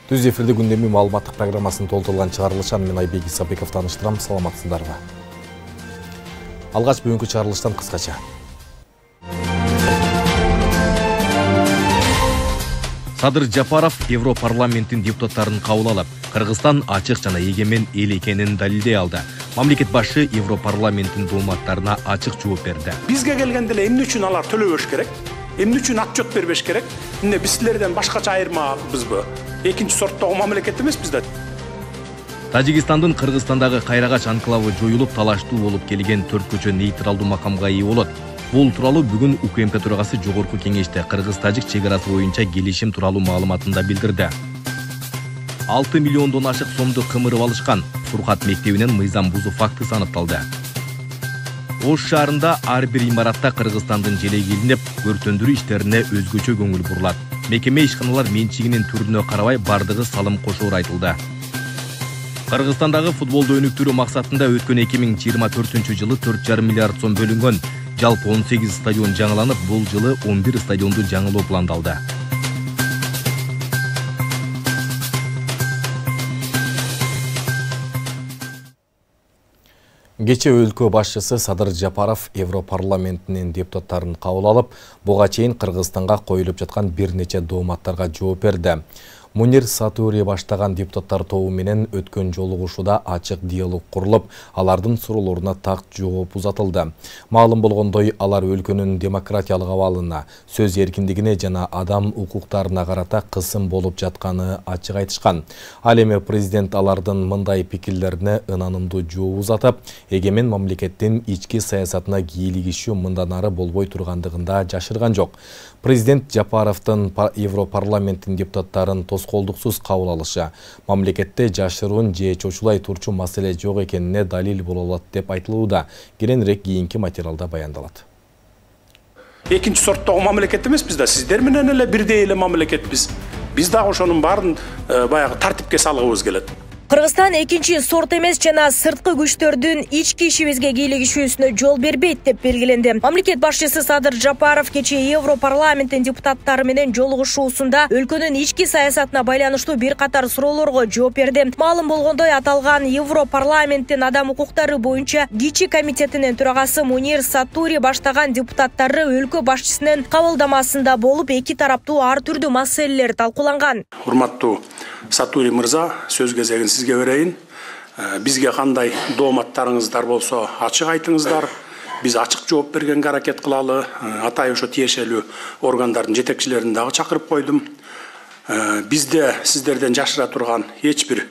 Түз эфирде күндеми маалыматтык программасын толтурулган чыгарылышан мен Айбек Исабеков тааныштырам. Саламатсыздарбы? Алгач бүгүнкү чыгарылыштан кыскача. Садыр Жапаров Европарламенттин депутаттарын кабыл алып, Кыргызстан ачык жана эгемен эл экенин далилдей алды. Мамлекет башы Европарламенттин дооматтарына ачык жооп берди. Бизге келгенде эле эмне үчүн алар төлөбөш керек? Эмне үчүн отчет бербеш керек? Эмне биз силерден башкача айырмабызбы? Экинчи сорттогу мамлекет эмеспиз да. Тажикстандын Кыргызстандагы Кайрагач анклавы жоюлуп, талаштуу болуп келген 4 көчө нейтралдуу макамга ээ болот. Бул тууралуу бүгүн УКМК төрагасы жогорку кеңеште Кыргыз-Тажик чек-арасы боюнча келишим тууралуу маалыматында билдирди. 6 миллиондон ашык сомду кымырып алышкан. Сурхат мектебинен мыйзам бузуу фактысы аныкталды. Ош шаарында ар бир имаратта Кыргызстандын желеги илинип, өртөндүрүү иштерине өзгөчө көңүл бурулат. Мекеме ишканалар менчигинин түрүнө карабай бардыгы салым кошоор айтылды. Кыргызстандагы футболду өнүктүрүү максатында өткөн 2024-жылы 4,5 миллиард сом бөлүнгөн. Жалпы 18 стадион жаңыланып, бул жылы 11 стадионду жаңылоо пландалды. Кече өлкө башчысы Садыр Жапаров Европарламентинин депутаттарын кабыл алып, буга чейин Кыргызстанга коюлуп жаткан бир нече дооматтарга жооп берди. Мунир Сатури баштаган депутаттар тобу менен өткөн жолугушууда ачык диалог курулуп, алардын суроолоруна так жооп узатылды. Маалым болгондой, алар өлкөнүн демократиялык абалына, сөз эркиндигине жана адам укуктарына карата кысым болуп жатканы ачык айтышкан. Ал эми президент алардын мындай пикирлерине ынанымдуу жооп узатып, эгемен мамлекеттин ички саясатына кийлигишүү мындан ары болбой тургандыгында жашырган жок. Президент Жапаровдун Европарламенттин депутаттарын тоскоолдуксуз кабыл алышы мамлекетте жашыруун же чочулай турчу маселе жок экенине далил боло алат деп айтылууда. Кененирээк кийинки материалда баяндалат. Экинчи сорттогу мамлекет эмеспиз да, сиздер менен эле бирдей эле мамлекетпиз. Биз дагы ошонун баарын баягы тартипке салгыбыз келет. Кыргызстан экинчи сорт эмес жана сырткы күчтөрдүн ички ишибизге кийлигишүүсүнө жол бербейт деп белгиленди. Мамлекет башчысы Садыр Жапаров кечээ Европарламенттин депутаттары менен жолугушуусунда өлкөнүн ички саясатына байланыштуу бир катар суроолорго жооп берди. Маалым болгондой, аталган Европарламенттин адам укуктары боюнча кичи комитетинин төрагасы Мунир Сатури баштаган депутаттары өлкө башчысынын кабылдамасында болуп, эки тараптуу ар түрдүү маселелер талкууланган. Урматтуу Сатури мырза, сөз кезегин сизге берейин. Бизге кандай дооматтарыңыздар болсо ачык айтыңыздар. Биз ачык жооп бергенге аракет кылалы. Атай ошо тиешелүү органдардын жетекчилерин дагы чакырып койдум. Бизде сиздерден жашыра турган эч бир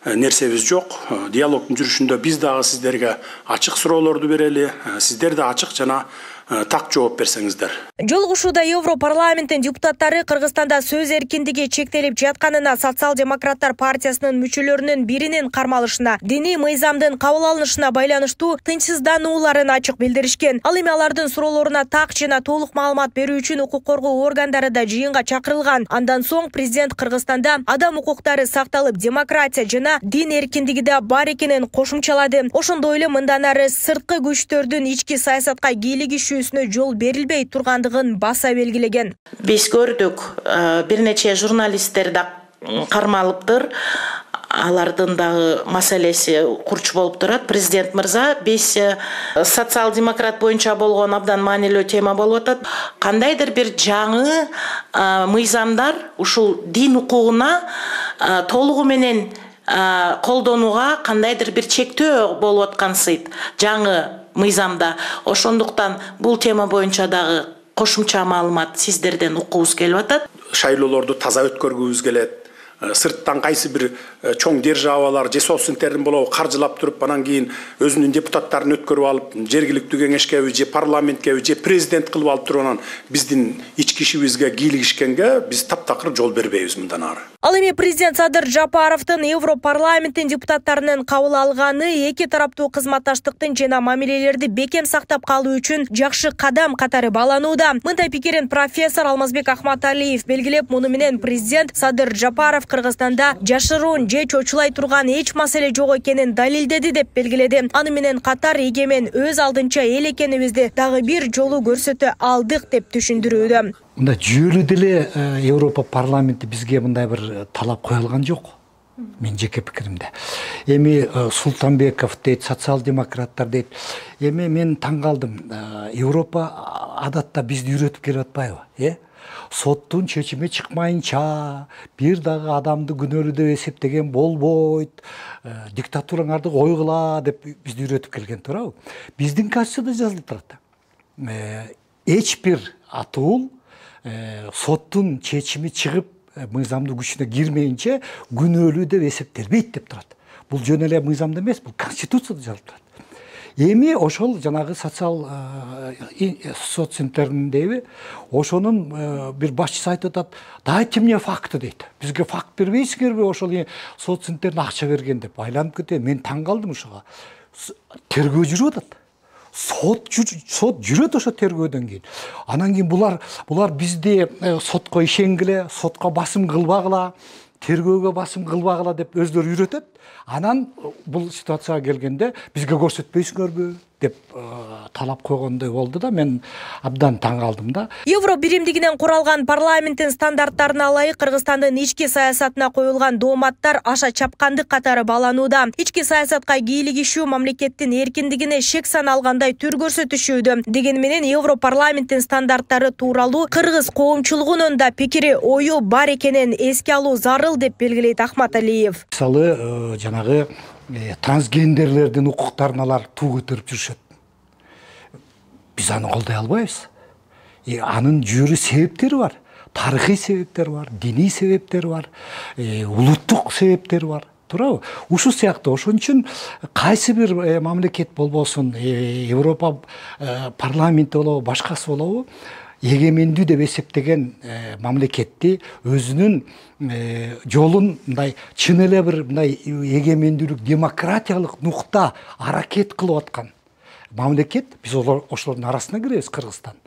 нерсебиз жок. Диалогдун жүрүшүндө биз дагы сиздерге ачык суроолорду берели. Сиздер да ачык жана так жооп берсеңиздер. Жолугушууда Европарламенттин депутаттары Кыргызстанда сөз эркиндиги чектелип жатканына, социал-демократтар партиясынын мүчөлөрүнүн биринин кармалышына, диний мыйзамдын кабыл алынышына байланыштуу тынчсызданууларын ачык билдиришкен. Ал эми алардын суроолоруна так жана толук маалымат берүү үчүн укук коргоо органдары да жыйынга чакырылган. Андан соң президент Кыргызстанда адам укуктары сакталып, демократия жана дин эркиндиги да бар экенин кошумчалады. Ошондой эле мындан ары сырткы күчтөрдүн ички саясатка кийлигишүү жол берилбей тургандыгын баса белгилеген. Биз көрдүк, бир нече журналисттер да кармалыптыр. Алардын дагы маселеси курч болуп турат. Президент мырза, биз социал-демократ боюнча болгон абдан маанилүү тема болуп атат. Кандайдыр бир жаңы мыйзамдар ушул дин укугуна толугу менен колдонууга кандайдыр бир чектөө болуп аткансыйт. Жаңы мыйзамда. Ошондуктан бул тема боюнча дагы кошумча маалымат сиздерден укуубуз келип атат. Шайлоолорду таза өткөргүбүз келет. Сырттан кайсы бир чоң державалар же соцсеттердин болобу каржылап туруп, анан кийин өзүнүн депутаттарын өткөрүп алып, жергиликтүү кеңешкеби же парламенткеби же президент кылып алып туруп, анан биздин ички ишибизге кийлигишкенге биз таптакыр жол бербейбиз мындан ары. Ал эми президент Садыр Жапаровдун Европарламенттин депутаттарынын кабыл алганы эки тараптуу кызматташтыктын жана мамилелерди бекем сактап калуу үчүн жакшы кадам катары бааланууда. Мындай пикирин профессор Алмазбек Ахматалиев белгилеп, муну менен президент Садыр Жапаров Кыргызстанда жашыруун же чочулай турган эч маселе жок экенин далилдеди деп белгиледи. Аны менен катар эгемен өз алдынча эл экенибизди дагы бир жолу көрсөтө алдык деп түшүндүрүүдө. Мында жүйөлүү деле Европа парламенти бизге мындай бир талап коюлган жок. Мен жеке пикиримде. Эми Султанбеков дейт, социал-демократтар дейт. Эми мен таң калдым. Европа адатта бизди үйрөтүп келип атпайбы? Соттун чечими чыкмайынча бир дагы адамды күнөөлүү деп эсептеген болбойт. Диктатураңарды койгула деп бизди үйрөтүп келген туурабы? Биздин Конституцияда жазылып турат. Эч бир атуул соттун чечими чыгып мыйзамдын күчүнө кирмейинче күнөөлүү деп эсептелбейт деп турат. Бул жөн эле мыйзамда эмес, бул Конституцияда жазылып турат. Эми ошол жанагы социнтерндеби ошонун бир башчысы айтып атат, дайте мне факты дейт. Бизге факт бербейсиңерби, ошол социнтерне акча берген деп айланып кетет. Мен таң калдым ошого. Тергөө жүрүп атат. Сот жүрөт ошо тергөөдөн кийин. Анан кийин булар бизди сотко ишенгиле, сотко басым кылбагыла, тергөөгө басым кылбагыла деп өздөрү үйрөтөт. Анан бул ситуацияга келгенде бизге көрсөтпөйсүңөрбү деп талап койгондой болду да, мен абдан таң калдым да. Евро биримдигинен куралган парламенттин стандарттарына ылайык Кыргызстандын ички саясатына коюлган дооматтар аша чапкандык катары бааланууда. Ички саясатка кийлигишүү мамлекеттин эркиндигине шек сан алгандай түр көрсөтүшүүдө. Деген менен Евро парламенттин стандарттары тууралуу кыргыз коомчулугунун да пикири, ою бар экенин эске алуу зарыл деп белгилейт Ахмат Алиев. Мисалы, жанагы трансгендерлердин укуктарын алар туу көтөрүп жүрүшөт. Биз аны колдой албайбыз. Анын жүйөлүү себептери бар. Тарыхый себептери бар, диний себептери бар, улуттук себептери бар. Туурабы? Ушул сыяктуу ошон үчүн кайсы бир мамлекет болбосун, Европа парламенти болобу, башкасы болобу, эгемендүү деп эсептеген мамлекетти өзүнүн жолун мындай чын эле бир мындай эгемендүүлүк, демократиялык нукта аракет кылып аткан мамлекет, биз ошолордун арасына киребиз. Кыргызстан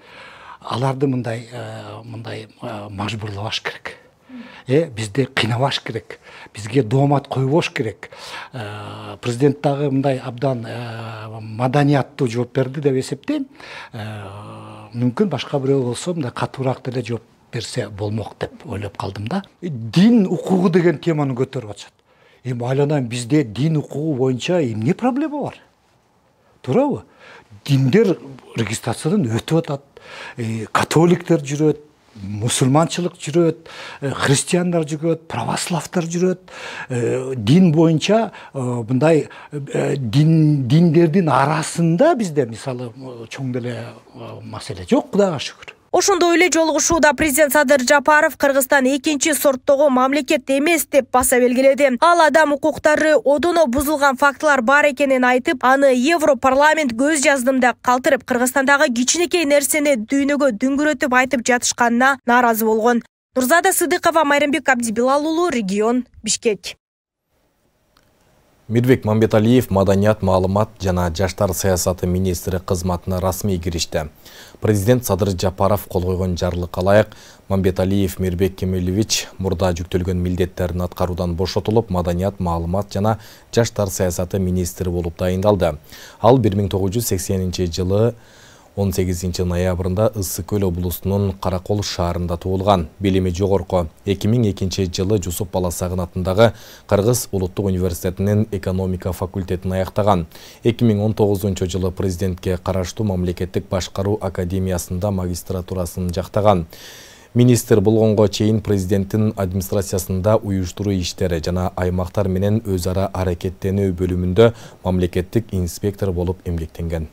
аларды мындай мажбурлабаш керек. Бизди кыйнабаш керек. Бизге доомат койбош керек. Президент дагы мындай абдан маданияттуу жооп берди деп эсептейм. Мүмкүн башка бирөө болсо мындай катуураак деле жооп берсе болмок деп ойлоп калдым да. Дин укугу деген теманы көтөрүп атышат. Эми айланайын, бизде дин укугу боюнча эмне проблема бар? Туурабы? Диндер регистрациядан өтүп атат. Католиктер жүрөт, мусулманчылык жүрөт, христиандар жүрөт, православдар жүрөт. Дин боюнча мындай диндердин арасында бизде мисалы чоң деле маселе жок, Кудайга шүгүр. Ошондой эле жолугушууда президент Садыр Жапаров Кыргызстан экинчи сорттогу мамлекет эмес деп баса белгиледи. Ал адам укуктары одоно бузулган фактылар бар экенин айтып, аны Европарламент көз жаздымда калтырып, Кыргызстандагы кичинекей нерсени дүйнөгө дүңгүрөтүп айтып жатышканына нааразы болгон. Нурзада Сыдыкова, Майрамбек Абдибилал уулу, Регион, Бишкек. Мирбек Мамбеталиев маданият, маалымат жана жаштар саясаты министри кызматына расмий киришти. Президент Садыр Жапаров кол койгон жарлыкка ылайык Мамбеталиев Мирбек Кемелевич мурда жүктөлгөн милдеттерин аткаруудан бошотулуп, маданият, маалымат жана жаштар саясаты министри болуп дайындалды. Ал 1980-жылы 18 ноябрында Ысык-Көл облусунун Каракол шаарында туулган. Билими жогорку. 2002 жылы Жусуп Баласагын атындагы Кыргыз улуттук университетинин экономика факультетин аяктаган. 2019 жылы президентке караштуу мамлекеттик башкаруу академиясында магистратурасын жактаган. Министр болгонго чейин президенттин администрациясында уюштуруу иштери жана аймактар менен өз ара аракеттенүү бөлүмүндө мамлекеттик инспектор болуп эмгектенген.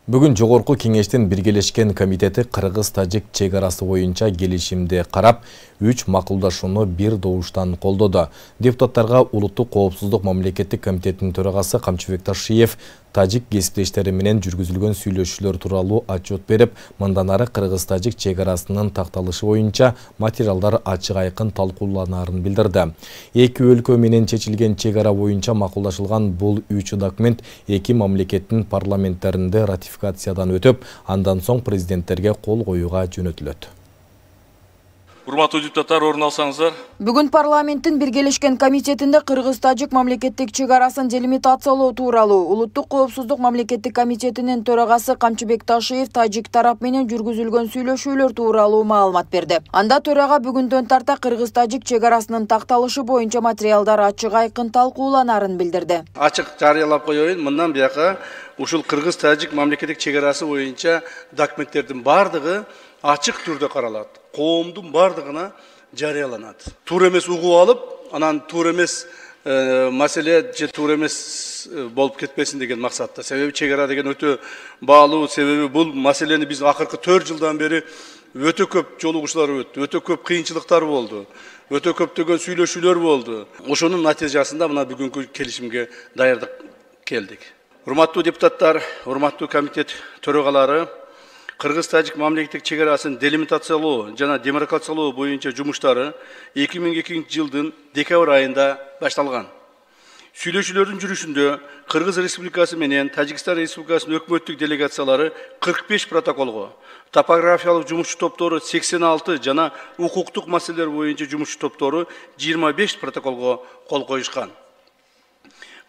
Бүгүн жогорку кеңештин биргелешкен комитети Кыргыз-Тажик чек арасы боюнча келишимди карап, 3 макулдашууну бир добуштан колдоду. Депутаттарга улуттук коопсуздук мамлекеттик комитетинин төрагасы Камчыбек Ташиев тажик кесиптештери менен жүргүзүлгөн сүйлөшүүлөр тууралуу отчет берип, мындан ары Кыргыз-Тажик чек арасынын такталышы боюнча материалдар ачык айкын талкууланарын билдирди. Эки өлкө менен чечилген чек ара боюнча макулдашылган бул 3 документ эки мамлекеттин парламенттеринде ратификациядан өтүп, андан соң президенттерге кол коюуга жөнөтүлөт. Урматтуу депутаттар, орун алсаңыздар. Бүгүн парламенттин биргелешкен комитетинде Кыргыз-Тажик мамлекеттик чек арасын делимитациялоо тууралуу Улуттук коопсуздук мамлекеттик комитетинин төрагасы Камчыбек Ташиев тажик тарап менен жүргүзүлгөн сүйлөшүүлөр тууралуу маалымат берди. Анда төрага бүгүндөн тарта Кыргыз-Тажик чек арасынын такталышы боюнча материалдар ачык айкын талкууланарын билдирди. Ачык жарыялап коеюн, мындан бияка ушул Кыргыз-Тажик мамлекеттик чек арасы боюнча документтердин бардыгы ачык түрдө каралат. Коомдун бардыгына жарыяланат. Туура эмес угуп алып, анан туура эмес маселе же туура эмес болуп кетпесин деген максатта. Себеби чек ара деген өтө баалуу, себеби бул маселени биз акыркы 4 жылдан бери өтө көп жолугушуулар өттү, өтө көп кыйынчылыктар болду, өтө көптөгөн сүйлөшүүлөр болду. Ошонун натыйжасында мына бүгүнкү келишимге даярдык келдик. Урматтуу депутаттар, урматтуу комитет төрагалары, Кыргыз-Тажик мамлекеттик чек арасын делимитациялоо жана демаркациялоо боюнча жумуштары 2002 жылдын декабрь айында башталган. Сүйлөшүүлөрдүн жүрүшүндө Кыргыз Республикасы менен Тажикстан Республикасынын өкмөттүк делегациялары 45 протоколго, топографиялык жумушчу топтору 86 жана укуктук маселелер боюнча жумушчу топтору 25 протоколго кол коюшкан.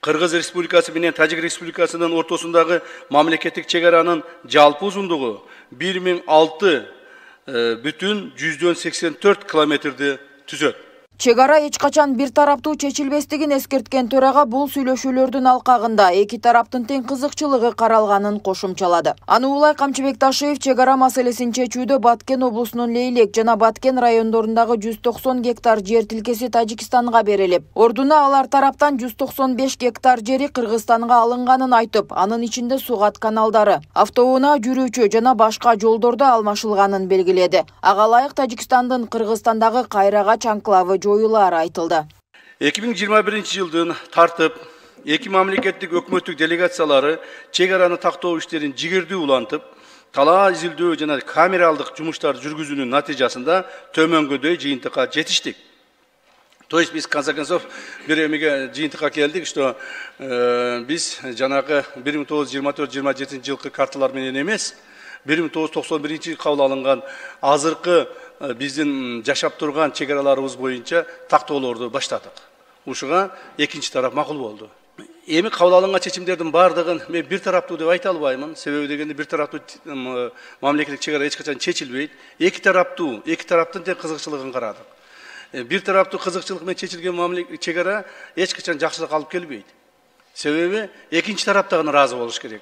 Кыргыз Республикасы менен Тажик Республикасынын ортосундагы мамлекеттик чек аранын жалпы узундугу 1006,84 километрди түзөт. Чек ара эч качан бир тараптуу чечилбестигин эскерткен төрага бул сүйлөшүүлөрдүн алкагында эки тараптын тең кызыкчылыгы каралганын кошумчалады. Аны улай Камчыбек Ташиев чек ара маселесин чечүүдө Баткен облусунун Лейлек жана Баткен райондорундагы 190 гектар жер тилкеси Тажикстанга берилип, ордуна алар тараптан 195 гектар жери Кыргызстанга алынганын айтып, анын ичинде сугат каналдары, автоунаа жүрүүчү жана башка жолдордо алмашылганын белгиледи. Ага ылайык Тажикстандын Кыргызстандагы Кайрагач анклавы жоюлары айтылды. 2021 жылдын тартып, эки мамлекеттик өкмөттүк делегациялары чек араны тактоо иштерин жигердүү улантып, талаа изилдөө жана камералдык жумуштарды жүргүзүүнүн натыйжасында төмөнгөдөй жыйынтыкка жетиштик. То есть биз конца концов бир эмеге жыйынтыкка келдик, что биз жанагы 1924-27 жылкы карталар менен эмес, 1991 кабыл алынган азыркы биздин жашап турган чек араларыбыз боюнча тактоолорду баштадык. Ушуга экинчи тарап макул болду. Эми кабыл алынган чечимдердин бардыгын мен бир тараптуу деп айта албаймын. Себеби дегенде бир тараптуу мамлекеттик чек ара эч качан чечилбейт. Эки тараптын тең кызыкчылыгын карадык. Бир тараптуу кызыкчылык менен чечилген мамлекеттик чек ара эч качан жакшылык алып келбейт. Себеби экинчи тараптагы ыраазы болуш керек.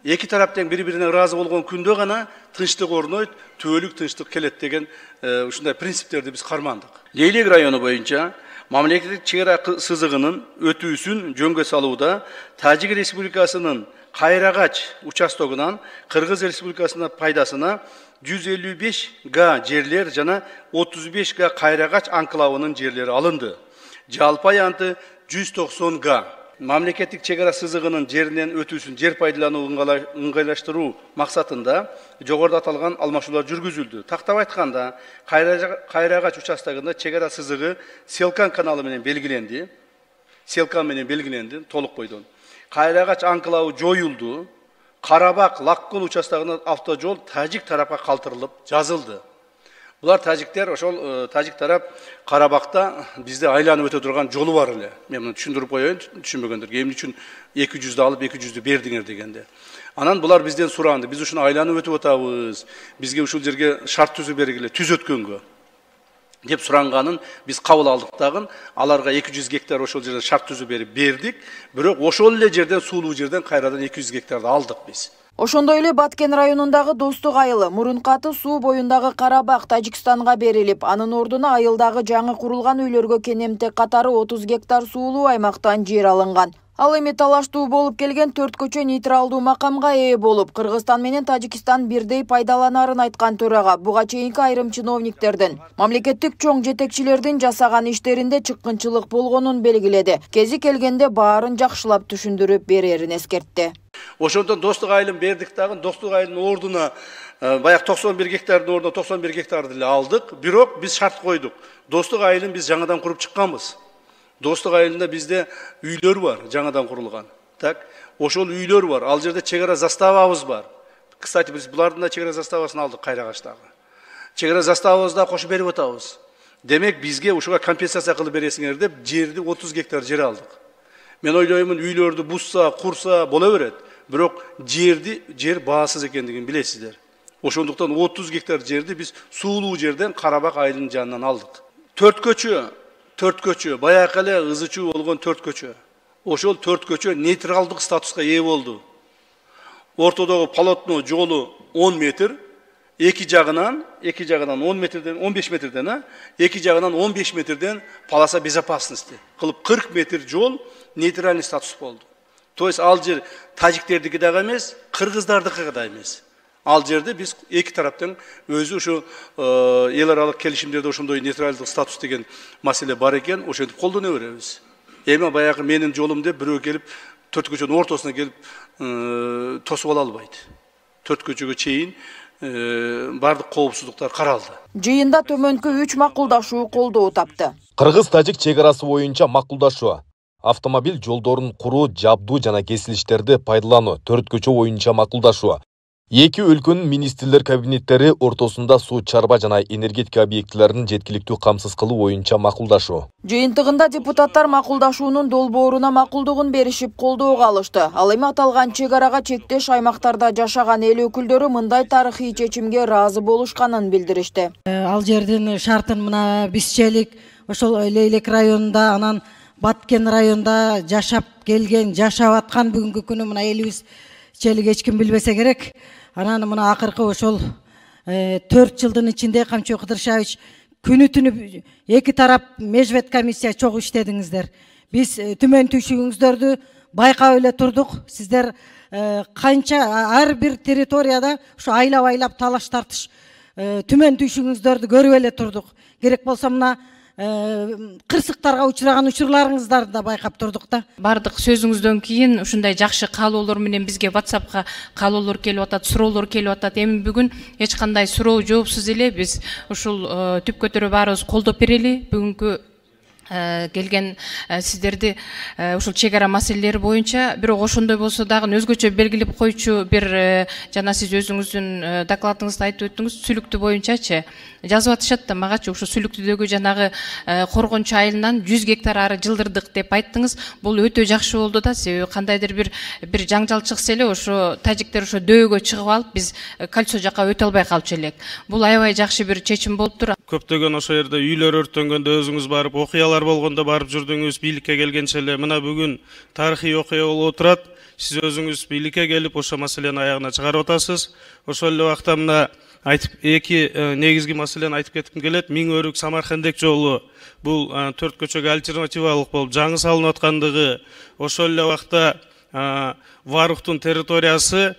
Эки тараптан бири-бирине ыраазы болгон күндө гана тынчтык орнойт, түбөлүк тынчтык келет деген ушундай принциптерди биз кармандык. Лейлек району боюнча мамлекеттик чек ара сызыгынын өтүүсүн жөнгө салууда Тажик Республикасынын Кайрагач участогунан Кыргыз Республикасынын пайдасына 155 га жерлер жана 35 га Кайрагач анклавынын жерлери алынды. Жалпы аянты 190 га. Мамлекеттик чек ара сызыгынын жеринен өтүүсүн жер пайдаланууну ыңгайлаштыруу максатында жогоруда аталган алмашуулар жүргүзүлдү. Тактап айтканда, Кайрагач участогунда чек ара сызыгы Селкан каналы менен белгиленди. Толук бойдон. Кайрагач анклавы жоюлду. Карабак Лаккун участогунда автожол Тажик тарапка калтырылып жазылды. Булар тажиктер, ошол тажик тарап Карабакта бизде айланып өтө турган жолу бар эле. Мен муну түшүндүрүп коеюн, түшүнбөгөндөргө. Эмне үчүн 200'ды алып 200'ды бердиңер дегенде. Анан булар бизден суранды. Биз ушуну айланып өтүп атабыз. Бизге ушул жерге шарт түзүп бергиле, түзөткөнгө деп суранганын биз кабыл алдык дагы. Аларга 200 гектар ошол жерден шарт түзүп бердик. Бирок ошол эле жерден, суулуу жерден кайрадан 200 гектарды алдык биз. Ошондой эле Баткен районундагы Достук айылы мурункаты суу боюндагы Карабак Тажикстанга берилип, анын ордуна айылдагы жаңы курулган үйлөргө кенемтек катары 30 гектар суулуу аймактан жер алынган. Ал эми талаштуу болуп келген 4 көчө нейтралдуу макамга ээ болуп, Кыргызстан менен Тажикстан бирдей пайдаланарын айткан төрага буга чейинки айрым чиновниктердин, мамлекеттик чоң жетекчилердин жасаган иштеринде чыккынчылык болгонун белгиледи. Кези келгенде баарын жакшылап түшүндүрүп берерин эскертти. Ошондон Достук айылын бердик дагы, Достук айылынын ордуна баяк 91 гектардын ордуна 91 гектарды эле алдык. Бирок биз шарт койдук. Достук айылын биз жаңадан куруп чыкканбыз. Достук айылында бизде үйлөр бар, жаңадан курулган. Так, ошол үйлөр бар. Ал жерде чек ара заставабыз бар. Кстати, биз булардын да чек ара заставасын алдык Кайрагачтагы. Чегара заставыбызда кошуп берип атабыз. Демек бизге ушуга компенсация кылып бересиңер деп жерди 30 гектар жер алдык. Мен ойлоймун үйлөрдү бузса, курса боло берет. Бирок жер баасыз экендигин билесиздер. Ошондуктан 30 гектар жерди биз суулуу жерден Карабак айылынын жанынан алдык. 4 көчө, баягы эле ызычуу болгон 4 көчө. Ошол 4 көчө нейтралдык статуска ээ болду. Ортодогу полотно жолу 10 метр, эки жагынан 10 метрден 15 метрден, эки жагынан 15 метрден полоса безопасности кылып 40 метр жол нейтральный статус болду. То есть ал жер тажиктердики дагы эмес, кыргыздардыкы да эмес. Ал жерде биз эки тараптын өзү ушу эл аралык келишимдерде ошондой нейтралдык статус деген маселе бар экен, ошентип колдоно беребиз. Эми баягы менин жолум деп бирөө келип 4 көчөнүн ортосуна келип тосуп ала албайт. 4 көчөгө чейин бардык коопсуздуктар каралды. Жыйында төмөнкү 3 макулдашуу колдоо тапты. Кыргыз-тажик чек арасы боюнча макулдашуу, автомобиль жолдорун куруу, жабдуу жана кесилиштерди пайдалануу, 4 көчө боюнча макулдашуу. Эки өлкөнүн министрлер кабинеттери ортосунда суу чарба жана энергетика объектилерин жеткиликтүү камсыз кылуу боюнча макулдашуу. Жыйынтыгында депутаттар макулдашуунун долбооруна макулдугун беришип колдоого алышты. Ал эми аталган чек арага чектеш аймактарда жашаган эл өкүлдөрү мындай тарыхый чечимге ыраазы болушканын билдиришти. Ал жердин шартын мына бизчелик ошол Лейлек районунда, анан Баткен районунда жашап келген, жашап аткан бүгүнкү күнү мына элибиз челик эч ким билбесе керек. Анан мына акыркы ошол 4 жылдын ичинде Камчыбек Кыдыршевич күнү түнү эки тарап межбет комиссия чогуу иштедиңиздер. Биз түмөн түйшүгүңүздөрдү байкап эле турдук. Сиздер канча ар бир территорияда ушу айлап талаш тартыш түмөн түйшүгүңүздөрдү көрүп эле турдук. Керек болсо мына кырсыктарга учураган учурларыңыздарды да байкап турдук да. Бардык сөзүңүздөн кийин ушундай жакшы каалоолор менен бизге WhatsAppка каалоолор келип атат, суроолор келип атат. Эми бүгүн эч кандай суроо жоопсуз эле биз ушул түп көтөрө баарыбыз колдоп берели. Бүгүнкү келген сиздерди ушул чек ара маселелери боюнча, бирок ошондой болсо дагы өзгөчө белгилеп койчу бир жана сиз өзүңүздүн докладыңызда айтып өттүңүз, сүлүктү боюнчачы жазып атышат да магачы ушу сүлүктүдөгү жанагы Коргончу айылынан 100 гектар ары жылдырдык деп айттыңыз. Бул өтө жакшы болду да, себеби кандайдыр бир жаңжал чыкса эле ошо тажиктер ошо дөөгө чыгып алып, биз кольцо жака өтө албай калчу элек. Бул аябай жакшы бир чечим болуптур. Көптөгөн ошо жерде үйлөр өрттөнгөндө өзүңүз барып, окуялар болгондо барып жүрдүңүз, бийликке келгенче эле. Мына бүгүн тарыхый окуя болуп турат. Сиз өзүңүз бийликке келип ошо маселени аягына чыгарып атасыз. Ошол эле убакта мына айтып эки негизги маселени айтып кетким келет. Миң-Өрүк Самаркандек жолу бул 4 көчөгө альтернативалык болуп жаңы салынып аткандыгы, ошол эле убакта Варуктун территориясы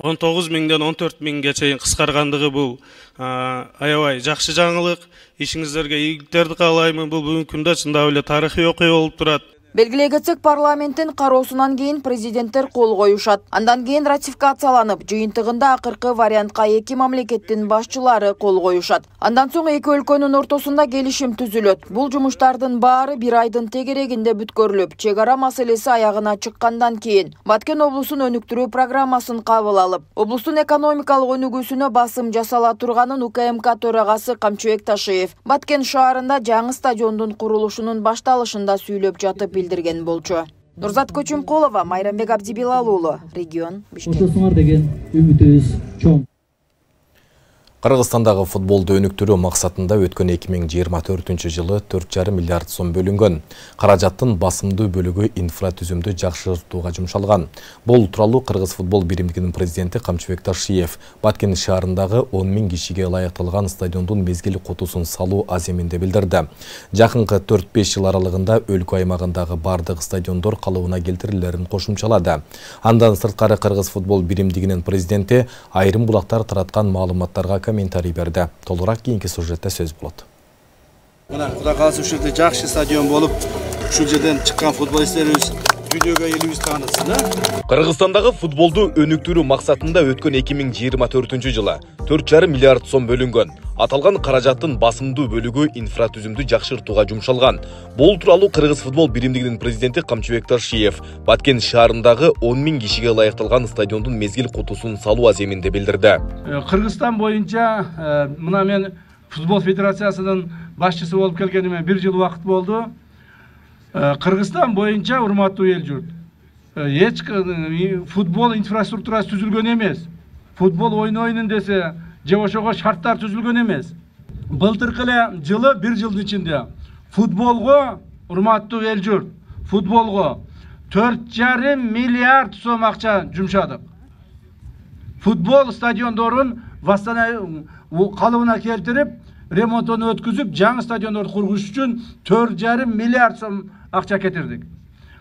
19 миңден 14 миңге чейин кыскаргандыгы бул аябай жакшы жаңылык. Ишиңиздерге ийгиликтерди каалаймын. Бул бүгүнкү күндө чындап эле тарыхый окуя болуп турат. Белгилей кетсек, парламенттин кароосунан кийин президенттер кол коюшат. Андан кийин ратификацияланып, жыйынтыгында акыркы вариантка эки мамлекеттин башчылары кол коюшат. Андан соң эки өлкөнүн ортосунда келишим түзүлөт. Бул жумуштардын баары бир айдын тегерегинде бүткөрүлүп, чек ара маселеси аягына чыккандан кийин Баткен облусун өнүктүрүү программасын кабыл алып, облустун экономикалык өнүгүүсүнө басым жасала турганын УКМК төрагасы Камчыбек Ташиев Баткен шаарында жаңы стадиондун курулушунун башталышында сүйлөп жатып билдирген болчу. Нурзат Көчүмкулова, Майрамбек Абдибилал уулу, регион Бишкек. Ошосуңар деген үмүтүбүз чоң. Кыргызстандагы футболду өнүктүрүү максатында өткөн 2024 жылы 4,5 миллиард сом бөлүнгөн. Каражаттын басымдуу бөлүгү инфратүзүмдү жакшыртууга жумшалган. Бул тууралуу Кыргыз футбол биримдигинин президенти Камчыбек Ташиев Баткен шаарындагы 10 000 кишиге ылайыкталган стадиондун мезгил кутусун салуу аземинде билдирди. Жакынкы 4-5 жыл аралыгында өлкө аймагындагы бардык стадиондор калыбына келтирилерин кошумчалады. Андан сырткары Кыргыз футбол биримдигинин президенти айрым булактар тараткан маалыматтарга комментарий берди. Толугураак кийинки сюжетте сөз болот. Мына Кудай кааласа ушул жерде жакшы стадион болуп, ушул жерден чыккан футболисттерибиз дүйнөгө элибиз таанытсын да. Кыргызстандагы футболду өнүктүрүү максатында өткөн 2024 жылы 4,5 миллиард сом бөлүнгөн. Аталган каражаттын басымдуу бөлүгү инфратүзүмдү жакшыртууга жумшалган. Бул тууралуу Кыргыз футбол биримдигинин президенти Камчыбек Ташиев Баткен шаарындагы 10 000 кишиге ылайыкталган стадиондун мезгил кутусун салуу аземинде билдирди. Кыргызстан боюнча мына мен футбол федерациясынын башчысы болуп келгениме 1 жыл убакыт болду. Кыргызстан боюнча урматтуу эл журт, эч футбол инфраструктурасы түзүлгөн эмес. Футбол ойнойнун десе, же ошого шарттар түзүлгөн эмес. Былтыркы эле жылы 1 жылдын ичинде футболго, урматтуу эл журт, футболго 4,5 миллиард сом акча жумшадык. Футбол стадиондорун калыбына келтирип, ремонтун өткүзүп, жаңы стадиондорду кургуш үчүн 4,5 миллиард сом акча кетирдик.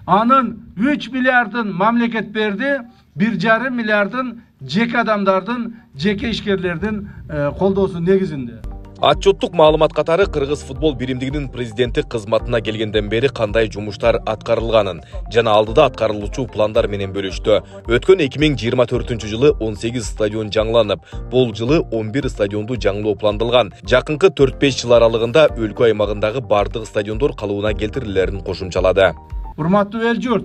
Анын 3 миллиардын мамлекет берди, 1,5 миллиардын жеке адамдардын, жеке ишкерлердин колдоосу негизинде. Отчеттук маалымат катары Кыргыз футбол биримдигинин президенти кызматына келгенден бери кандай жумуштар аткарылганын жана алдыда аткарылуучу пландар менен бөлүштү. Өткөн 2024-жылы 18 стадион жаңыланып, бул жылы 11 стадионду жаңылоо пландалган. Жакынкы 4-5 жыл аралыгында өлкө аймагындагы бардык стадиондор калыбына келтирилерин кошумчалады. Урматтуу эл журт,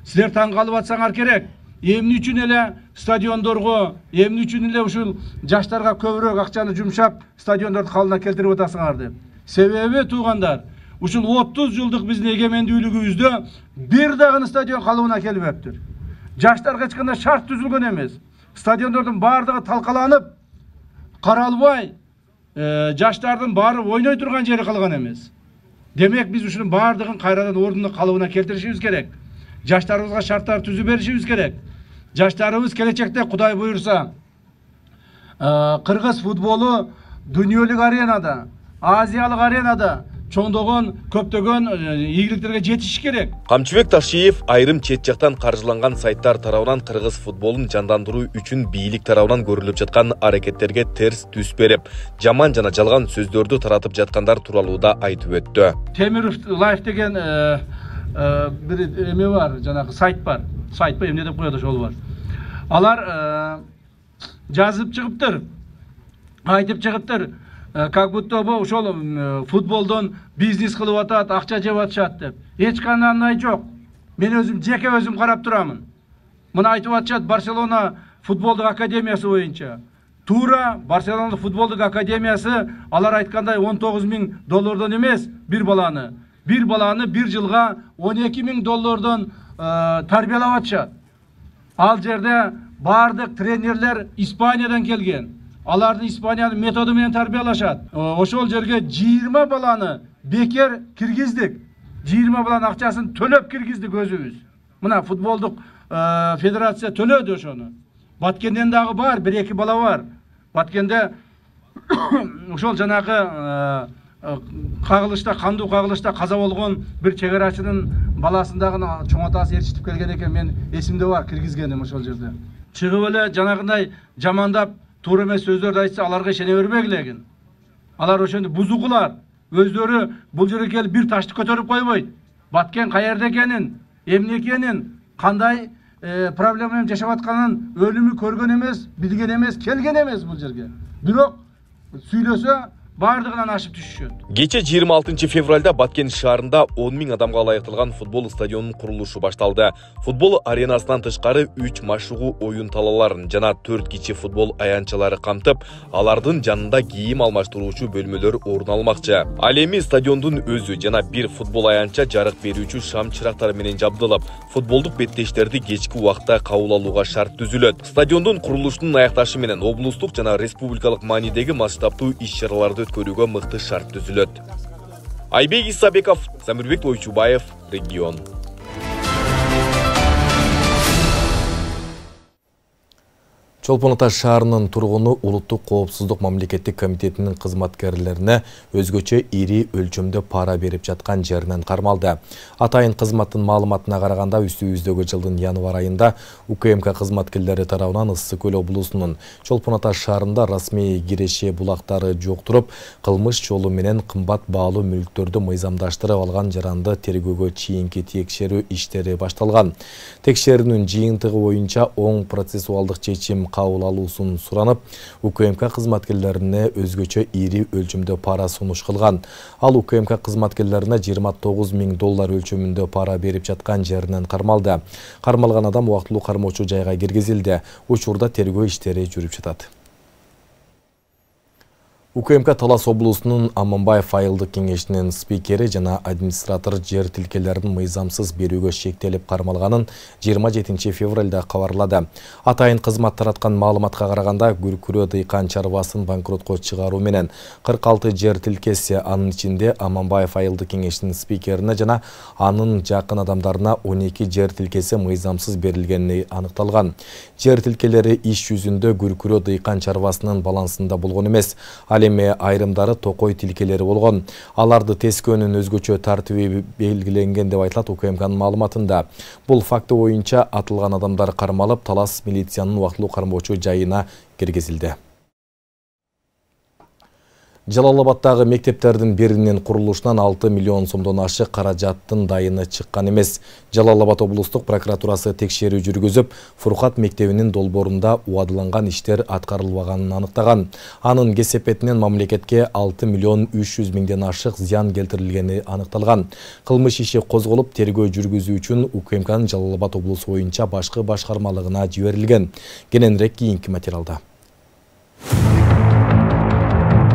силер таң калып атсаңар керек. Эмне үчүн эле стадиондорго, эмне үчүн эле ушул жаштарга көбүрөөк акчаны жумшап, стадиондорду калыбына келтирип атасыңар деп. Себеби туугандар, ушул 30 жылдык биздин эгемендүүлүгүбүздө бир дагы стадион калыбына келбептир. Жаштарга эч кандай шарт түзүлгөн эмес. Стадиондордун баардыгы талкаланып, каралбай, жаштардын баары ойной турган жери калган эмес. Демек биз ушунун баардыгын кайрадан ордуна калыбына келтиришибиз керек. Жаштарыбызга шарттар түзүп беришибиз керек. Жаштарыбыз келечекте Кудай буйрса, Кыргыз футболу дүйнөлүк аренада, Азиялык аренада чоңдогон көптөгөн ийгиликтерге жетиш керек. Камчыбек Ташиев айрым чет жактан каржыланган сайттар тарабынан Кыргыз футболун жандандыруу үчүн бийлик тарабынан көрүлүп жаткан аракеттерге терс түс берип, жаман жана жалган сөздөрдү таратып жаткандар тууралуу да айтып өттү. Темиров Лайф деген bir eме var, жанагы сайт бар. Сайт ба эмне деп коёду, ошол бар. Алар жазып чыгыптыр, айтып чыгыптыр, как будто бу ошол футболдон бизнес кылып атат, акча жеп атышат деп. Эч кандай жок. Мен өзүм жеке өзүм карап турамын. Мына айтып атышат Барселона футболдук академиясы боюнча. Тура Барселона футболдук академиясы алар айткандай $19,000 эмес бир баланы. Bir balаны 1 жылга $12,000 тарбиялап атышат. Ал жерде бардык тренерлер Испаниядан келген. Алардын Испаниянын методу менен тарбиялашат. Ошол жерге 20 баланы бекер киргиздик. 20 баланын акчасын төлөп киргиздик өзүбүз. Мына футболдук федерация төлөдү ошону. Баткенден дагы бар, 1-2 бала бар. Баткенде ошол жанагы кагылышта, кандуу кагылышта каза болгон бир чегарачынын баласындагы чоң атасы ээрчитип келген экен, мен эсимде бар, киргизгеним ошол жерде. Чыгып эле жанагындай жамандап, туура эмес сөздөрдү айтса, аларга ишене бербегилегин. Алар ошондо бузугулар. Өздөрү бул жерге келип бир ташты көтөрүп койбойт. Баткен каерде экенин, эмне экенин, кандай проблема менен жашап атканын өлүмү көргөн эмес, билген эмес, келген эмес бул жерге. Бирок сүйлөсө бардыгынан ашып түшүшөт. Кече 26 февралда Баткен шаарында 10 000 адамга ылайыкталган футбол стадионунун курулушу башталды. Футбол аренасынан тышкары 3 машыгуу оюн талаларын жана 4 кичи футбол аянтчалары камтып, алардын жанында кийим алмаштыруучу бөлмөлөр орун алмакчы. Ал эми стадиондун өзү жана бир футбол аянтча жарык берүүчү шам чырактары менен жабдылып, футболдук беттештерди кечки убакта кабыл алууга шарт түзүлөт. Стадиондун курулушунун аякташы менен облустук жана республикалык маанидеги масштабтуу иш-чараларды өткөрүүгө мыкты шарт түзүлөт. Айбек Исабеков, Замирбек Тойчубаев, регион. Чолпон Ата шаарынын тургуну улуттук коопсуздук мамлекеттик комитетинин кызматкерлерине өзгөчө ири өлчөмдө пара берип жаткан жеринен кармалды. Атайын кызматтын маалыматына караганда үстүбүздөгү жылдын январ айында УКМК кызматкерлери тарабынан Ысык Көл облусунун Чолпон Ата шаарында расмий киреше булактары жоктуруп, кылмыш жолу менен кымбат баалуу мүлктөрдү мыйзамдаштырып алган жаранды тергөөгө чейинки текшерүү иштери башталган. Текшерүүнүн жыйынтыгы боюнча оң процессуалдык чечим кабыл алуусун суранып, УКМК кызматкерлерине өзгөчө ири өлчөмдө пара сунуш кылган. Ал УКМК кызматкерлерине $29 000 өлчөмүндө пара берип жаткан жеринен кармалды. Кармалган адам убактылуу кармоочу жайга киргизилди. Учурда тергөө иштери жүрүп жатат. УКМК Талас облусунун Аманбаев айылдык кеңешинин спикери жана администратор жер тилкелерин мыйзамсыз берүүгө шектелип кармалганын 27 февралда кабарлады. Атайын кызмат тараткан маалыматка караганда Күркүрө дыйкан чарбасын банкротко чыгаруу менен 46 жер тилкеси, анын ичинде Аманбаев айылдык кеңешинин спикерине жана анын жакын адамдарына 12 жер тилкеси мыйзамсыз берилгени аныкталган. Жер тилкелери иш жүзүндө Күркүрө дыйкан чарбасынын балансында болгон эмес. Эми айрымдары токой тилкелери болгон. Аларды тескөөнүн өзгөчө тартиби белгиленген деп айтылат УКМКнын маалыматында. Бул факты боюнча атылган адамдар кармалып, Талас милициянын убактылуу кармоочу жайына киргизилди. Жалалабадтагы мектептердин биринин курулушунан 6 миллион сомдон ашык каражаттын дайыны чыккан эмес. Жалалабад облустук прокуратурасы текшерүү жүргүзүп, Фуркат мектебинин долбоорунда убадыланган иштер аткарылбаганын аныктаган. Анын кесепетинен мамлекетке 6 миллион 300 миңден ашык зыян келтирилгени аныкталган. Кылмыш иши козголуп, тергөө жүргүзүү үчүн УКМКнын Жалалабад облусу боюнча башкы башкармалыгына жиберилген. Кененирээк кийинки материалда.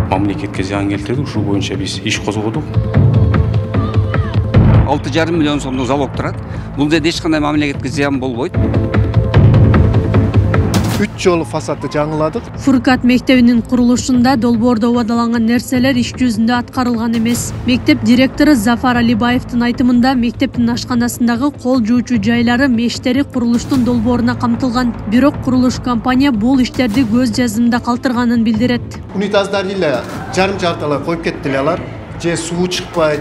Мамлекетке зыян келтирди, ушул боюнча биз иш козгодук. 6,5 миллион сомдук залог турат. Бул жерде эч кандай мамлекетке зыян болбойт. 3 жолу фасадты жаңыладык. Фуркат мектебинин курулушунда долбоордо убадаланган нерселер иш жүзүндө аткарылган эмес. Мектеп директору Зафар Алибаевдин айтымында мектептин ашканасындагы кол жуучу жайлары мештери курулуштун долбооруна камтылган. Бирок курулуш компания бул иштерди көз жазымда калтырганын билдирет. Унитаздар эле жарым жарталай коюп кеттиле алар. Же суу чыкпайт.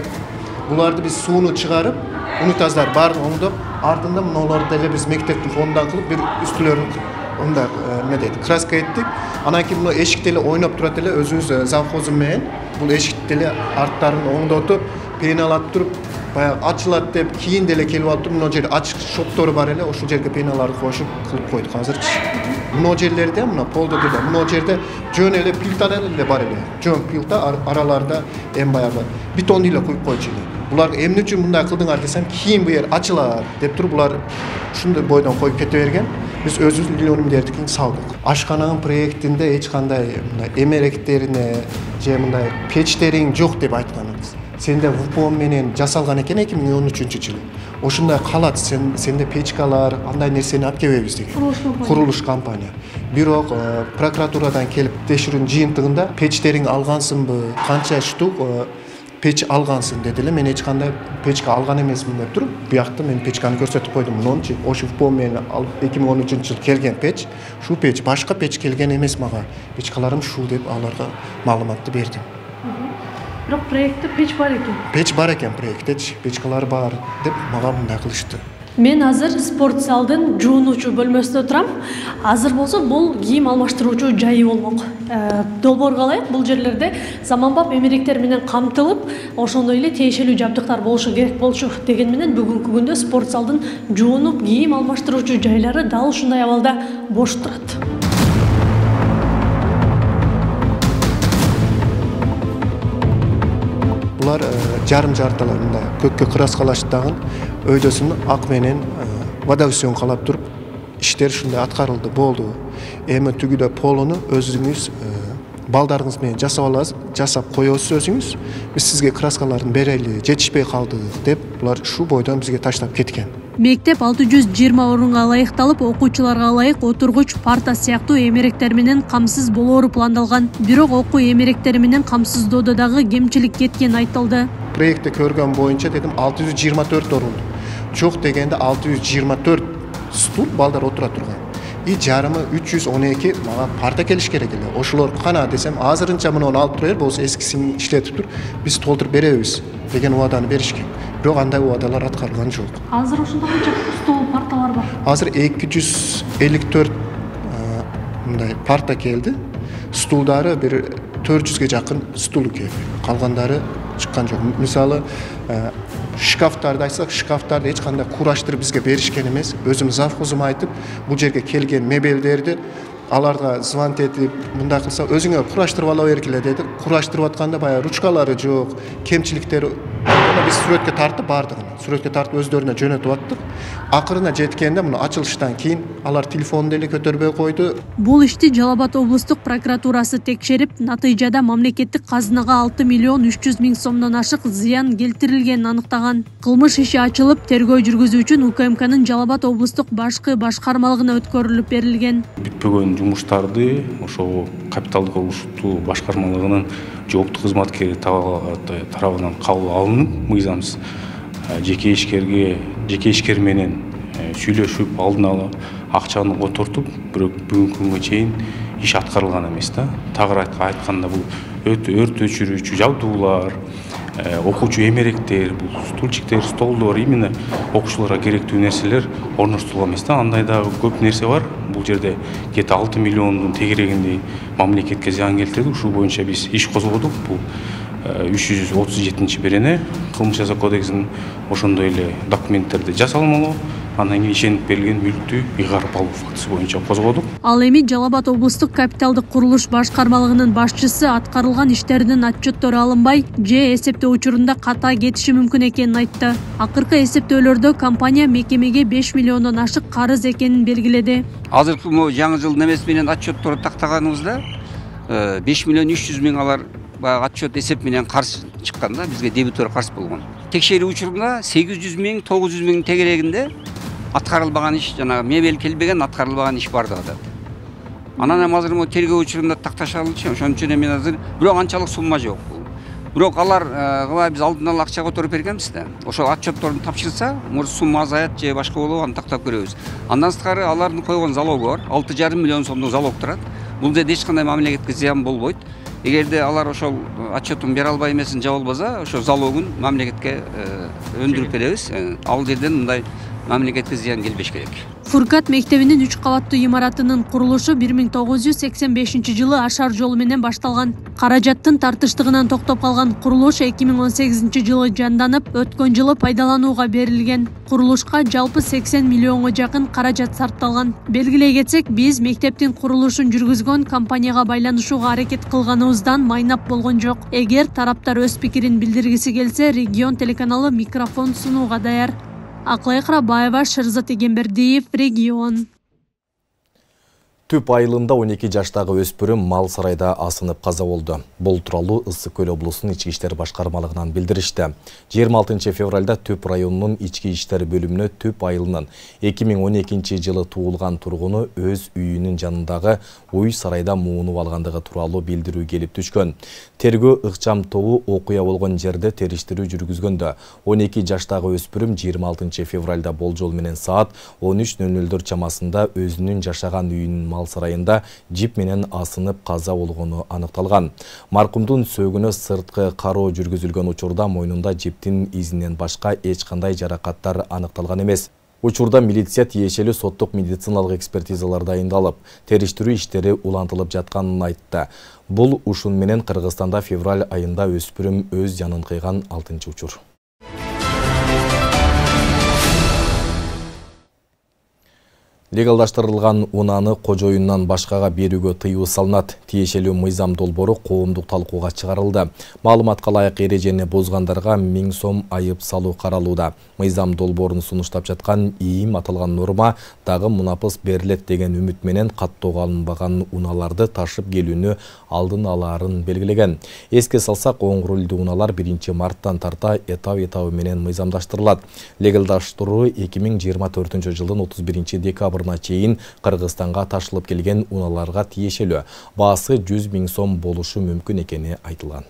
Буларды биз сууну чыгарып, унитаздар баарын оңдоп, артында мыналарды эле биз мектептин фонундан кылып, бир үстүлөрүн онда не дейт, краска еттик. Анан кийин мына эшикте эле ойноп турат эле өзүбүз завхозу менен бул эшикти эле арттарын оңдотуп, пеналап туруп, баягы ачылат деп кийин деле келип алып туруп, мына жерде ачык шоктору бар эле, ошол жерге пеналарды кошуп кылып койдук азырчы. Мына жерлерде, мына полдо деле, мына жерде жөн эле плита эле бар эле. Жөн плита араларда эм баягы бетон эле куюп койчу эле. Булар эмне үчүн мындай кылдыңар десем, кийин бу жер ачылат деп туруп булар ушундай бойдон коюп кете берген. Биз өзүбүздүн өнүмдөрдү кийин салдык. Ашкананын проектинде эч кандай мындай эмеректерине же мындай печтериң жок деп айтканбыз. Сенде ВПО менен жасалган экен 2013-жылы. Ошундай калат, сенде печкалар, андай нерсени алып келбейбиз деген. Курулуш компания. Бирок прокуратурадан келип текшерүүнүн жыйынтыгында печтериң алгансыңбы, канча штук печ алгансың деди эле. Мен эч кандай печка алган эмесмин деп туруп, буякта мен печканы көрсөтүп койдум. Мынчы ошо ВПО менен 2013-жылы келген печ, шу печ, башка печ келген эмес мага. Печкаларым шу деп аларга маалыматты бердим. Бирок проектте печ бар экен. Печ бар экен проектте, печкалар бар деп мага мындай кылышты. Мен азыр спорт залдын жуунуучу бөлмөсүндө турам. Азыр болсо бул кийим алмаштыруучу жайы болмок. Долбоорго ылайык бул жерлерде заманбап эмеректер менен камтылып, ошондой эле тиешелүү жабдыктар болушу керек болчу. Деген менен бүгүнкү күндө спорт залдын жуунуп, кийим алмаштыруучу жайлары дал ушундай абалда бош турат. Булар жарым жарталар мындай көккө краскалаштаган өйдөсүн ак менен водоусен калап туруп иштер ушундай аткарылды, болду. Эми түгүдө полуну өзүңүз балдарыңыз менен жасап аласыз, жасап коесуз өзүңүз. Биз сизге краскаларын берели, жетишпей калды деп булар шу бойдон бизге таштап кеткен. Мектеп 620 орунга ылайыкталып, окуучуларга ылайык отургуч, парта сыяктуу эмеректер менен камсыз болоору пландалган. Бирок окуу эмеректери менен камсыздоодо дагы кемчилик кеткен айтылды. Проектте көргөн боюнча дедим 624 орун. Жок дегенде 624 стул балдар отура турган. И жарымы 312 мага парта келиш керек эле. Ошолор кана десем, азырынча муну алып тура бер, болсо эскисин иштетип тур, биз толтуруп беребиз деген убаданы беришкен. Бирок андай убадалар аткарылган жок. Азыр ошондо канча стол парталар бар? Азыр 254 мындай парта келди. Стулдары бир 400ге жакын стул келди. Калгандары чыккан жок. Мисалы, шкафтарды айтсак, шкафтарды эч кандай кураштырып бизге беришкен эмес. Өзүм завхозума айтып, бул жерге келген мебелдерди аларга звонить этип мындай кылса өзүңө кураштырып ала бергиле деди. Кураштырып атканда баягы ручкалары жок, кемчиликтери. Biz suratga tartib bardığını, suratga tartib özlerine jönötüp attık. Akırına jetkende bunu açılıştan keyin alar telefonu dele kötөрбөй koydu. Бул ишти Жалал Абад облустук прокуратурасы текшерип, натыйжада мамлекеттик казынага 6 миллион 300 миң сомдон ашык зыян келтирилгенин аныктаган. Кылмыш иши ачылып, тергөө жүргүзүү үчүн УКМКнын Жалал Абад облустук башкы башкармалыгына өткөрүлүп берилген. Бүтпөгөн жумуштарды ошо капиталдык курулуштуу башкармалыгынын жооптуу кызматкери тарабынан кабыл алынып, мыйзамсыз жеке ишкер менен сүйлөшүп, алдын ала акчаны отуртуп, бирок бүгүнкү күнгө чейин иш аткарылган эмес да. Тагыраак айтканда бул өрт өчүрүүчү жабдуулар, окуучу эмеректер, бул стульчиктер, столдор, именно окуучуларга керектүү нерселер орноштурулган эмес да. Андай дагы көп нерсе бар. Бул жерде где-то 6 миллиондун тегерегиндей мамлекетке зыян келтирди. Ушул боюнча биз иш козгодук. Бул 337-берене кылмыш жаза кодексинин ошондой эле документтерди жасалмалоо, андан кийин ишенип берилген мүлктү ыйгарып алуу фактысы боюнча козгодук. Ал эми Жалал Абад облустук капиталдык курулуш башкармалыгынын башчысы аткарылган иштердин отчеттору алынбай, же эсептөө учурунда ката кетиши мүмкүн экенин айтты. Акыркы эсептөөлөрдө компания мекемеге 5 миллиондон ашык карыз экенин белгиледи. Азыркы жаңы жыл немес менен отчетторду тактаганыбызда 5 миллион 300 миң алар отчет эсеп менен каршы чыкканда бизге дебитор каршы болгон. Текшерүү учурунда 800 миң 900 миң тегерегинде аткарылбаган иш, жана мебель келбеген аткарылбаган иш бар деп атат. Анан эми азыр тергөө учурунда такташалычы, ошон үчүн эми азыр бирок анчалык сумма жок. Бирок алар биз алдын ала акча которуп бергенбиз да. Ошол отчетторду тапшырса, может сумма азаят же башка болобу, аны тактап көрөбүз. Андан сырткары алардын койгон залогу бар, 6,5 миллион сомдук залог турат. Бул жерде эч кандай мамлекетке зыян болбойт. Эгерде алар ошол отчетун бере албай эмесин жаба албаса, ошол залогун мамлекетке өндүрүп беребиз. Ал жерден мындай мамлекетке зыян келбеш керек. Фуркат мектебинин 3 кабаттуу имаратынын курулушу 1985-жылы ашар жолу менен башталган. Каражаттын тартыштыгынан токтоп калган курулуш 2018-жылы жанданып, өткөн жылы пайдаланууга берилген. Курулушка жалпы 80 миллионго жакын каражат сарпталган. Белгилей кетсек, биз мектептин курулушун жүргүзгөн компанияга байланышууга аракет кылганыбыздан майнап болгон жок. Эгер тараптар өз пикирин билдиргиси келсе, регион телеканалы микрофон сунууга даяр. Аклай Кырабаева, Шырзат Эгембердиев, регион. Түп айылында 12 жаштагы өспүрүм мал сарайда асынып каза болду. Бул тууралуу Ысык Көл облусунун ички иштер башкармалыгынан билдиришти. 26 февралда Түп районунун ички иштер бөлүмүнө Түп айылынын 2012-жылы туулган тургуну өз үйүнүн жанындагы уй сарайда муунуп алгандыгы тууралуу билдирүү келип түшкөн. Тергөө ыкчам тобу окуя болгон жерде териштирүү жүргүзгөндө 12 жаштагы өспүрүм 26 февралда болжол менен саат 13:00 чамасында өзүнүн жашаган үйүнүн мал сарайында жип менен асынып каза болгону аныкталган. Маркумдун сөөгүнө сырткы кароо жүргүзүлгөн учурда мойнунда жиптин изинен башка эч кандай жаракаттар аныкталган эмес. Учурда милиция тиешелүү соттук медициналык экспертизалар дайындалып, териштирүү иштери улантылып жатканын айтты. Бул ушун менен Кыргызстанда февраль айында өспүрүм өз жанын кыйган 6-чы учур. Легалдаштырылган унаны кожоюндан башкага берүүгө тыюу салынат. Тиешелүү мыйзам долбоору коомдук талкууга чыгарылды. Маалыматка ылайык эрежени бозгандарга 1000 сом айып салуу каралууда. Мыйзам долбоорун сунуштап жаткан ИИМ аталган норма дагы мунапыс берилет деген үмүт менен каттоого алынбаган унааларды ташып келүүнү алдын алаарын белгилеген. Эске салсак, оңгурулдуу унаалар 1 марттан тарта этап менен мыйзамдаштырылат. Легалдаштыруу 2024-жылдын 31 декабрына чейин Кыргызстанга ташылып келген унааларга тиешелүү. Баасы 100 000 сом болушу мүмкүн экени айтылган.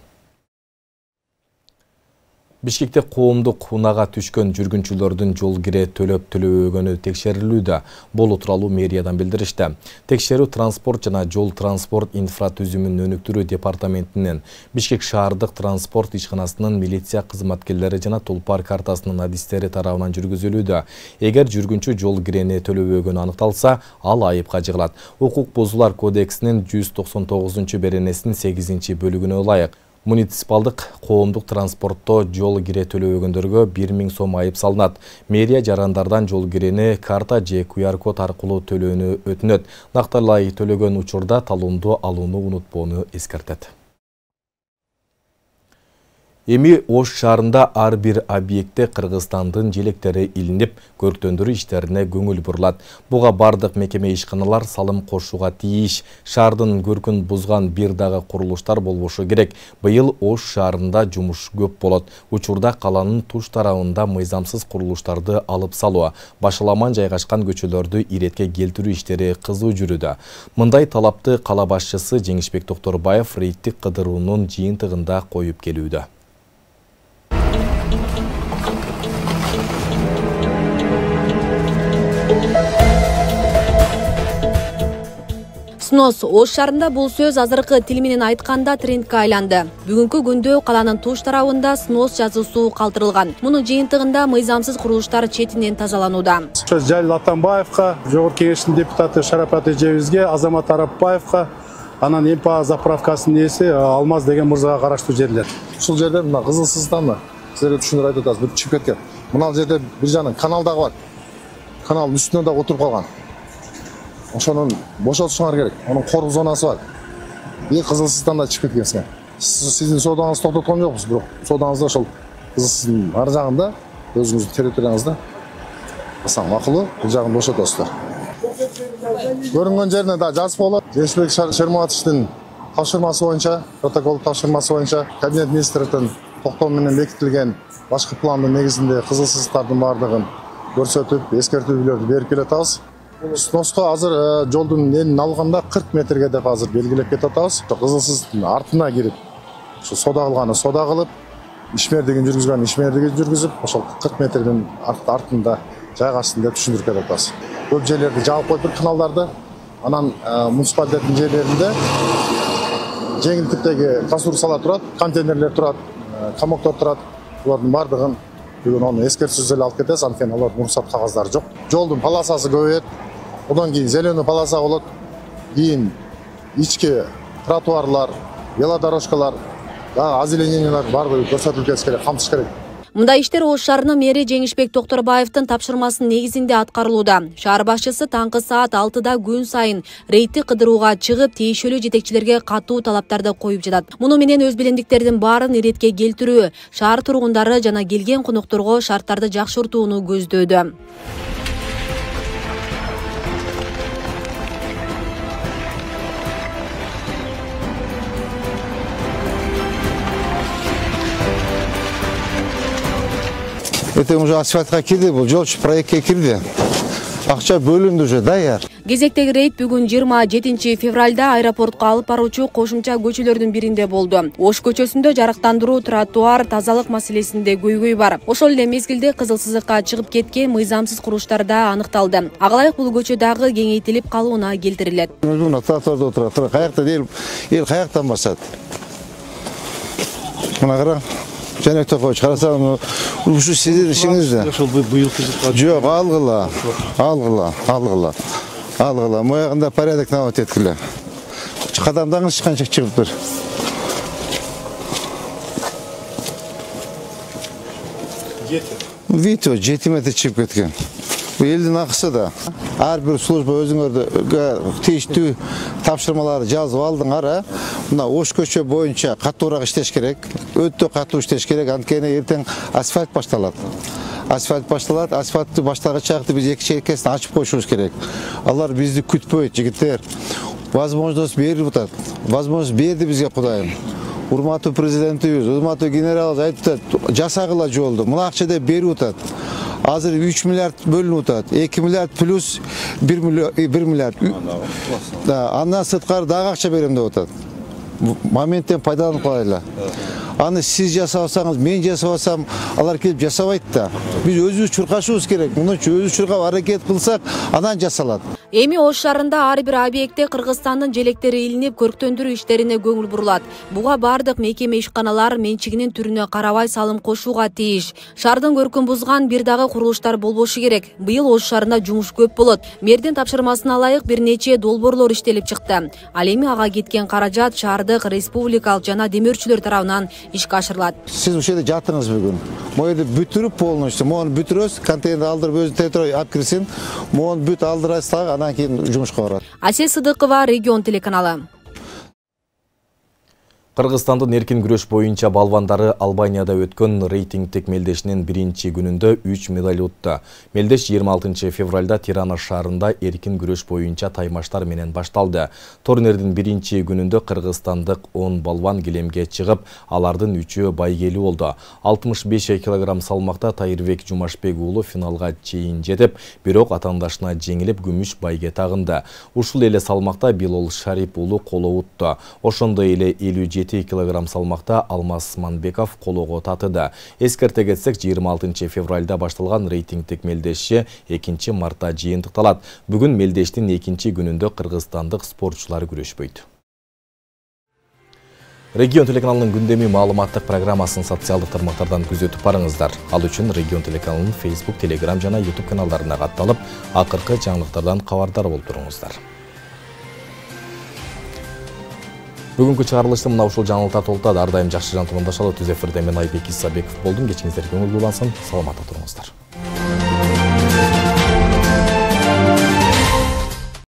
Бишкекте коомдук унага түшкөн жүргүнчүлөрдүн жол кире төлөбөгөнү текшерилүүдө. Бул тууралуу мэриядан билдиришти. Текшерүү транспорт жана жол транспорт инфратүзүмүн өнүктүрүү департаментинин, Бишкек шаардык транспорт ишканасынын милиция кызматкерлери жана Тулпар картасынын адистери тарабынан жүргүзүлүүдө. Эгер жүргүнчү жол кирени төлөбөгөнү аныкталса, ал айыпка жыгылат. Укук бузуулар кодексинин 199 беренесинин 8 бөлүгүнө ылайык. Муниципалдык коомдук транспортто жол кире төлөбөгөндөргө 1000 сом айып салынат. Мэрия жарандардан жол кирени карта же QR код аркылуу төлөөнү өтүнөт. Накталай төлөгөн учурда талоонду алууну унутпоону эскертет. Эми Ош шаарында ар бир объектте Кыргызстандын желектери илинип, көрктөндүрүү иштерине көңүл бурулат. Буга бардык мекеме ишканалар салым кошууга тийиш. Шаардын көркүн бузган бир дагы курулуштар болбошу керек. Быйыл Ош шаарында жумуш көп болот. Учурда каланын туш тарабында мыйзамсыз курулуштарды алып салуу, башаламан жайгашкан көчөлөрдү иретке келтирүү иштери кызуу жүрүүдө. Мындай талапты кала башчысы Жеңишбек Токторбаев рейдтик кыдыруунун жыйынтыгында коюп келүүдө. Снос Ош шаарында бул сөз азыркы тил менен айтканда трендке айланды. Бүгүнкү күндө каланын туш тарабында снос жазуусу калтырылган. Мунун жыйынтыгында мыйзамсыз курулуштар четинен тазаланууда. Жалил Атамбаевка, Жогорку Кеңештин депутаты Шарапат Эжебизге, Азамат Арапбаевка, анан МПА заправкасынын ээси Алмаз деген мырзага караштуу жерлер. Ушул жерде мына Кызылсызданды силерге түшүндүрүп айтып атабыз, бүт чыгып кеткен. Мына жерде бир жагынан канал дагы бар. Каналдын үстүнө да отуруп калган. Ошонун бошотушуңар керек. Анын кору зонасы бар. Кызылсызданда чыгып кеткенсиңер. Сиздин соодаңызды токтоткон жокпуз, бирок соодаңызды ошол Кызылсыздын ар жагында, өзүңүздүн территорияңызда асан макулу бул жагын бошотосуздар. Көрүнгөн жерине да жазып болот. Жеңишбек Шерматовичтин тапшырмасы боюнча, протокол тапшырмасы боюнча Кабинет министрликтин токтоо менен бекитилген башкы пландын негизинде кызылсыздардын бардыгын көрсөтүп, эскертүүлөрдү берип келатабыз. Сноско азыр жолдун энин алганда 40 метрге деп азыр белгилеп кетип атабыз. Кызылсыздын артына кирип, ушу сода кылганы сода кылып, ишмердигин жүргүзгөн ишмердигин жүргүзүп, ошол 40 метрдин артында жайгашсын деп түшүндүрүп кетип атабыз. Көп жерлерди жаап коюп каналдарды, анан муниципалитеттин жерлеринде жеңил типтеги конструкциялар турат, контейнерлер турат, комоктор турат. Булардын бардыгын бүгүн оны эскертүүсүз эле алып кетебиз, анткени алардын уруксат кагаздары жок. Жолдун полосасы көбөйөт. Одан кийин зеленый полоса болот. Кийин ички тротуарлар, велодорожкалар, озеленениялар бардыгы көрсөтүлүп кетиш керек, камтыш керек. Мындай иштер Ош шаарынын мэри Жеңишбек Токторбаевдин тапшырмасынын негизинде аткарылууда. Шаар башчысы таңкы саат 6-да күн сайын рейдтик кыдырууга чыгып, тиешелүү жетекчилерге катуу талаптарды коюп жатат. Муну менен өз билимдиктердин баарын иретке келтирүү, шаар тургундары жана келген конокторго шарттарды жакшыртууну көздөөдө. Эте уже асфальтка кирди, бул жол проектке кирди. Акча бөлүндү уже даяр. Кезектеги рейд бүгүн 27 февралда аэропортко алып баруучу кошумча көчөлөрдүн биринде болду. Ош көчөсүндө жарыктандыруу, тротуар, тазалык маселесинде көйгөй бар. Ошол эле мезгилде кызылсыздыкка чыгып кеткен мыйзамсыз курулуштар да аныкталды. Ага бул көчө дагы кеңейтилип калууна келтирилет. Мына тротуарда отурат, каякта дейл, эл каяктан басат. Мына кара. Жанекте койчу, карасаң, ушу сиздин ишиңизде. Ошол быйылкы жылга. Жок, алгыла. Моягында порядок наводить эткиле. Кадамдаңыз канча чыгыптыр. Вито 7 метр чыгып кеткен. Элдин акысы да. Ар бир служба өзүңөрдү тийиштүү тапшырмаларды жазып алдыңар. Мына Ош көчө боюнча катуураак иштеш керек. Өтө катуу иштеш керек. Анткени эртең асфальт башталат. Асфальтты баштаган чакты биз эки чекесин ачып коюшубуз керек. Алар бизди күтпөйт, жигиттер. Возможность берип атат. Возможность берди бизге Кудайым. Урматтуу президентибиз, урматтуу генералыбыз айтып атат, жасагыла жолду. Мына акча деп берип атат. Азыр 3 миллиард бөлүнүп атат. 2 миллиард плюс 1 миллиард. Андан сырткары дагы акча берем деп атат. Моменттен пайдаланып калайлы. Аны сиз жасабасаңыз, мен жасабасам, алар келип жасабайт да. Биз өзүбүз чуркашыбыз керек. Мынча өзүбүз чуркап аракет кылсак, анан жасалат. Эми Ош шаарында ар бир объектте Кыргызстандын желектери илинип, көрктөндүрүү иштерине көңүл бурулат. Буга бардык мекеме ишканалар менчигинин түрүнө карабай салым кошууга тийиш. Шаардын көркүн бузган бир дагы курулуштар болбошу керек. Быйыл Ош шаарында жумуш көп болот. Мэрдин тапшырмасына ылайык бир нече долбоорлор иштелип чыкты. Ал эми ага кеткен каражат шаардык, республикалык жана демөөрчүлөр тарабынан ишке ашырылат. Сиз ушул жерде жаттыңыз бүгүн. Могу бүтүрүп полностью, могу бүтүрөбүз, контейнер алдырып өзү тетрой алып кирсин, могу бүт алдырасыз дагы, анан кийин жумушка барат. Асель Сыдыкова, Регион телеканалы. Кыргызстандын эркин күрөш боюнча балбандары Албанияда өткөн рейтингтик мелдешинин биринчи күнүндө 3 медаль утты. Мелдеш 26 февралда Тирана шаарында эркин күрөш боюнча таймаштар менен башталды. Турнирдин биринчи күнүндө кыргызстандык 10 балбан килемге чыгып, алардын 3-өө байгелүү болду. 65 кг салмакта Тайырбек Жумашбек уулу финалга чейин жетип, бирок атаандашына жеңилип күмүш байге тагынды. Ушул эле салмакта Билол Шарип уулу коло утты. Ошондой эле 57 кг салмакта Алмаз Манбеков колого татыды. Эскерте кетсек, 26 февралда башталган рейтингтик мелдеши 2 мартта жыйынтыкталат. Бүгүн мелдештин 2 күнүндө кыргызстандык спортчулар күрөшпөйт. Регион телеканалынын күндөмү маалыматтык программасын социалдык тармактардан күзөтүп барыңыздар. Ал үчүн Регион телеканалынын Facebook, Telegram жана YouTube каналдарына катталып, акыркы жаңылыктардан кабардар болуп туруңуздар. Бүгүнкү чыгарылышты мына ушул жаңылыктар толуктады. Ар дайым жакшы жан тобондашалы. Түз эфирде мен Айбек Исабеков болдум. Кечиңиздер көңүлдүү улансын. Саламатта туруңуздар.